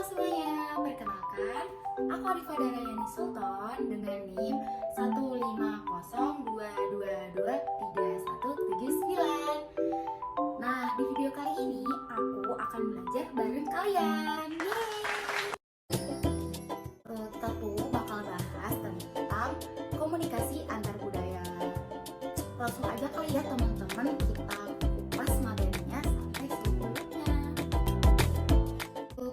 semuanya, perkenalkan, aku Arifa Darayani Sultan dengan NIM 15022231179. Nah, di video kali ini aku akan belajar bareng kalian. Kita tuh bakal bahas tentang komunikasi antar budaya. Langsung aja kali ya teman-teman, kita kupas materinya sampai selebihnya.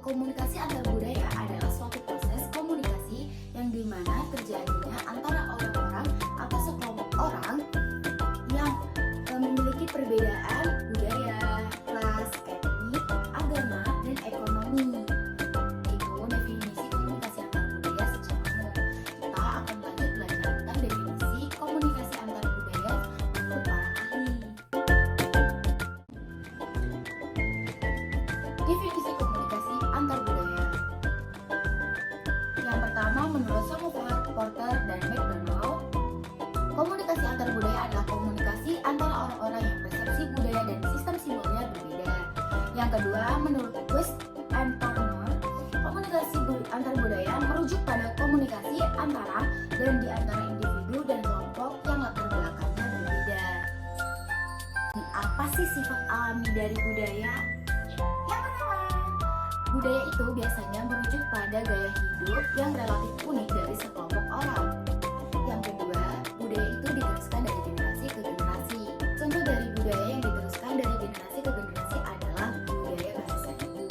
Komunikasi antar budaya adalah suatu proses komunikasi yang dimana terjadinya antara orang-orang atau sekelompok orang yang memiliki perbedaan budaya, ras, etnik, agama, dan ekonomi. Itu definisi komunikasi antar budaya secara umum. Kita akan lanjut belajar tentang definisi komunikasi antar budaya menurut para ahli. Definisi komunikasi antar budaya. Yang pertama, menurut Samovar, Porter, dan McDonald, komunikasi antar budaya adalah komunikasi antara orang-orang yang persepsi budaya dan sistem simbolnya berbeda. Yang kedua, menurut West and Partner, komunikasi antar budaya merujuk pada komunikasi antara dan di antara individu dan kelompok yang latar belakangnya berbeda. Apa sih sifat alami dari budaya? Yang pertama, budaya itu biasanya merujuk pada gaya hidup yang relatif unik dari sekelompok orang. Yang kedua, budaya itu diteruskan dari generasi ke generasi. Contoh dari budaya yang diteruskan dari generasi ke generasi adalah budaya bahasa ibu.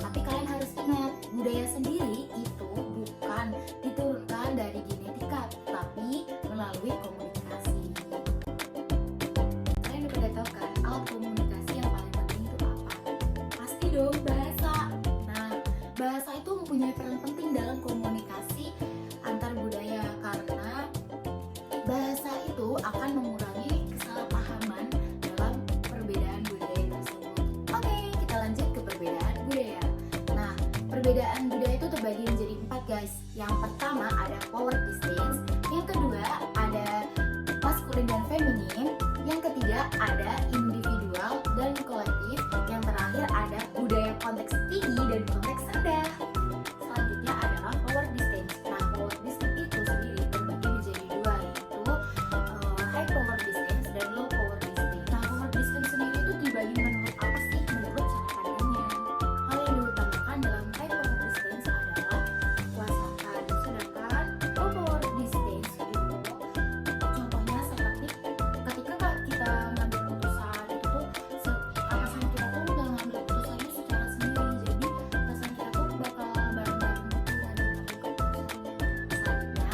Tapi kalian harus ingat, budaya sendiri itu bukan diturunkan dari genetika, tapi melalui komunikasi. Kalian udah pada tahu kan, alat komunikasi yang paling penting itu apa? Pasti dong, bahasa. Nah, bahasa itu mempunyai peran penting dalam komunikasi antar budaya karena bahasa itu akan mengurangi kesalahpahaman dalam perbedaan budaya tersebut. Oke, kita lanjut ke perbedaan budaya. Nah, perbedaan budaya itu terbagi menjadi 4 guys. Yang pertama ada power distance, yang kedua ada maskulin dan feminin, yang ketiga ada individual dan kolektif, yang terakhir ada budaya konteks tinggi dan konteks rendah. Selanjutnya adalah power distance. Nah, power distance itu sendiri terbagi menjadi 2, yaitu high power distance dan low power distance. Nah, power distance sendiri itu dibagi menurut apa sih? Menurut cara pandangnya. Hal yang diutamakan dalam high power distance adalah kekuasaan, sedangkan low power distance itu contohnya seperti ketika kita ngambil keputusan itu tuh atasan kita tuh udah ngambil keputusannya secara sendiri, jadi atasan kita tuh bakal bareng-bareng gitu dan ngambil keputusannya. Selanjutnya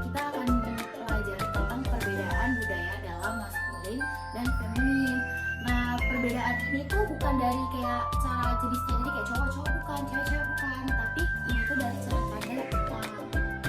kita akan belajar tentang perbedaan budaya dalam maskulin dan feminin. Nah, perbedaan ini tuh bukan dari kayak cara jenisnya, jadi kayak cowok-cowok bukan, cewek-cewek bukan, tapi ini tuh dari cara pandang kita.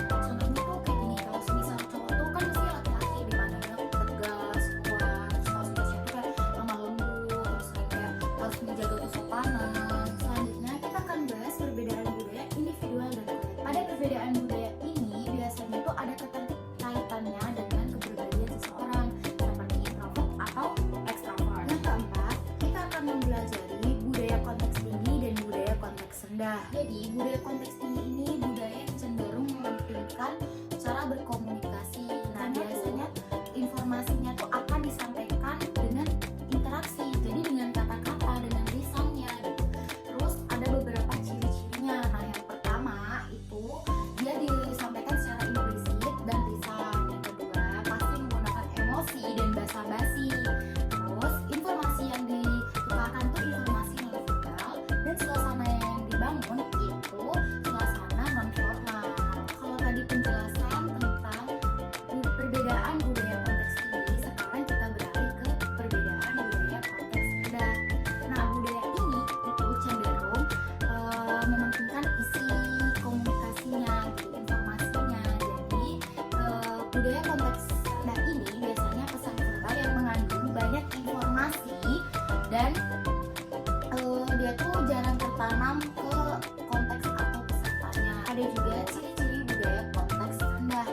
Contohnya tuh kayak gini, kalau semisal cowok tuh kan mesti laki-laki dipandangnya tegas, kuat, terus kalau spesial tuh kayak lemah lembut, terus kayak harus menjaga kesopanan. Selanjutnya kita akan bahas perbedaan budaya individual dan kolektif. Pada perbedaan budaya ini biasanya tuh ada keterkaitannya dengan kepribadian seseorang seperti introvert atau extrovert. Yang keempat, kita akan mempelajari budaya konteks tinggi dan budaya konteks rendah. Jadi budaya konteks tinggi ini budaya yang cenderung mementingkan cara berkomunikasi. Nah, biasanya informasinya tuh akan disampaikan dengan interaksi, jadi dengan kata-kata, dengan lisannya gitu. Terus ada beberapa ciri-cirinya. Nah, yang pertama itu dia disampaikan secara implisit dan lisan. Yang kedua, pasti menggunakan emosi dan basa-basi. Terus informasi yang ditukarkan tuh informasi non verbal, dan suasana yang dibangun itu suasana non formal. Kalau tadi penjelasan tentang perbedaan budaya konteks tinggi, sekarang kita beralih ke perbedaan budaya konteks rendah. Nah, budaya ini itu cenderung mementingkan isi komunikasinya, gitu, informasinya. Jadi budaya konteks rendah ini biasanya pesan verbal yang mengandung banyak informasi dan dia tuh jarang tertanam ke konteks atau pesertanya. Ada juga ciri-ciri budaya konteks rendah.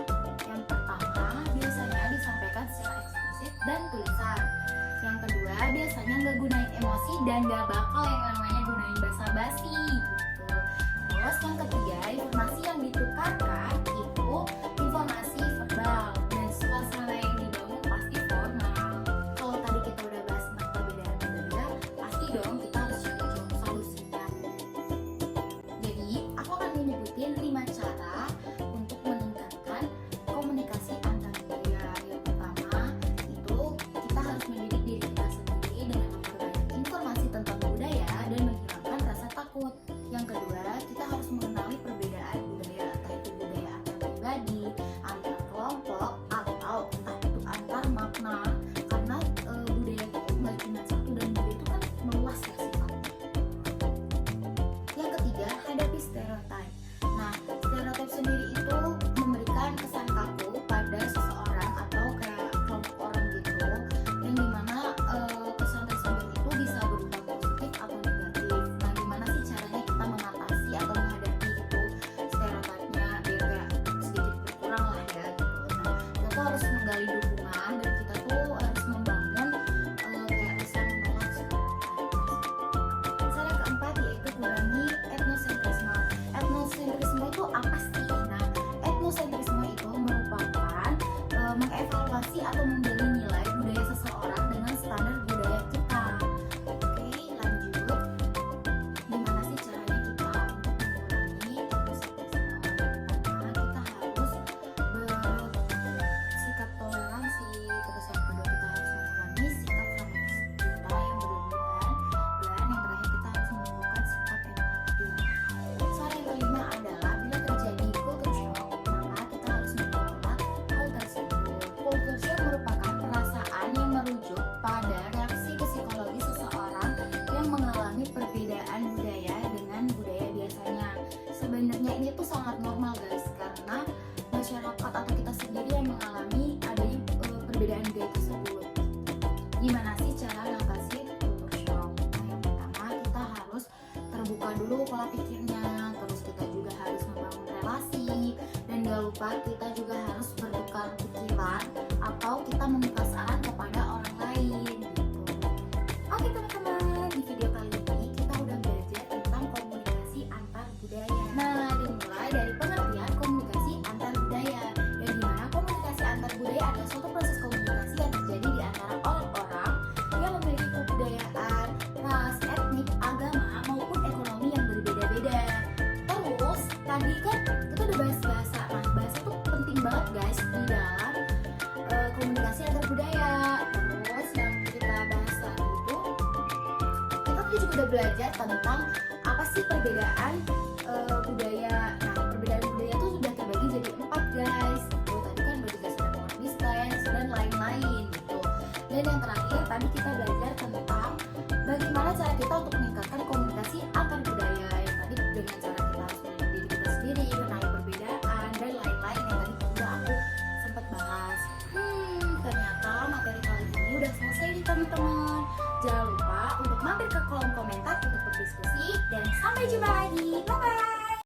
Yang pertama, biasanya disampaikan secara eksplisit dan tulisan. Yang kedua, biasanya nggak gunain emosi dan nggak bakal yang namanya gunain basa-basi gitu. Terus Yang ketiga, informasi yang ditukarkan itu informasi verbal dan suasana yang dibangun pasti formal. Kalau tadi kita udah bahas tentang perbedaan budaya, pasti dong kita harus cari solusinya. Jadi, aku akan menyebutin 5 cara untuk meningkatkan komunikasi antar budaya. Yang pertama, itu kita harus mendidik diri kita sendiri dengan memperbanyak informasi tentang budaya dan menghilangkan rasa takut. Yang kedua, kita harus mengenali perbedaan budaya, entah itu budaya antar pribadi, antar kelompok, atau entah itu antar makna. Karena budaya itu nggak cuma satu, dan budaya itu kan meluas ya sifatnya. Yang ketiga, hadapi stereotip. Nah, stereotip sendiri itu memberikan kesan kaku pada seseorang atau kayak kelompok orang gitu, yang dimana kesan tersebut itu bisa berupa positif atau negatif. Nah, gimana sih caranya kita mengatasi atau menghadapi itu stereotipnya biar kayak sedikit berkurang lah ya gitu. Nah, kita tuh harus menggali dukungan dan kita tuh harus membangun kayak bisa menolak stereotip. Cara yang keempat yaitu kurangi etnosentrisme. Etnosentrisme itu apa sih? Nah, etnosentrisme itu merupakan mengevaluasi atau memberi nilai budaya seseorang dengan standar budaya kita. Oke, lanjut. Gimana sih caranya kita untuk mengurangi etnosentrisme? Pertama, kita harus bersikap toleransi. Terus yang kedua, kita harus mengurangi sikap fanatisme kita yang berlebihan. Dan yang terakhir, kita harus menumbuhkan sifat empati. Cara yang kelima adalah bila terjadi culture shock, maka kita harus mengelola hal tersebut. Culture shock merupakan perasaan yang merujuk pada reaksi psikologis seseorang yang mengalami perbedaan budaya dengan budaya biasanya. Sebenarnya ini tuh sangat normal guys, karena masyarakat atau kita sendiri yang mengalami adanya perbedaan budaya tersebut. Gimana sih cara mengatasi culture shock? Nah, yang pertama kita harus terbuka dulu pola pikirnya, terus kita juga harus membangun relasi, dan gak lupa kita juga harus bertukar pikiran atau kita meminta saran kepada orang lain gitu. Oke teman-teman, di video kali ini kita udah belajar tentang komunikasi antar budaya. Nah, dimulai dari pengertian komunikasi antar budaya, dan dimana komunikasi antar budaya adalah suatu proses komunikasi yang terjadi di antara orang-orang yang memiliki kebudayaan, ras, etnik, agama, maupun ekonomi yang berbeda-beda. Terus, tadi kan kita udah bahas bahasa. Nah, bahasa tuh penting banget guys di dalam komunikasi antar budaya. Terus yang kita bahas tadi itu, kita tadi juga udah belajar tentang apa sih perbedaan budaya. Nah, perbedaan budaya itu sudah terbagi jadi 4 guys. Tuh, tadi kan berdasarkan moral stance dan lain-lain gitu. Dan yang terakhir tadi kita belajar tentang bagaimana cara kita untuk meningkatkan komunikasi antar budaya, yang tadi dengan cara kita harus mendidik diri kita sendiri, mengenali perbedaan dan lain-lain yang tadi udah aku sempat bahas. Ternyata materi kali ini udah selesai nih teman-teman. Jangan lupa untuk mampir ke kolom komentar untuk berdiskusi, dan sampai jumpa lagi. Bye bye.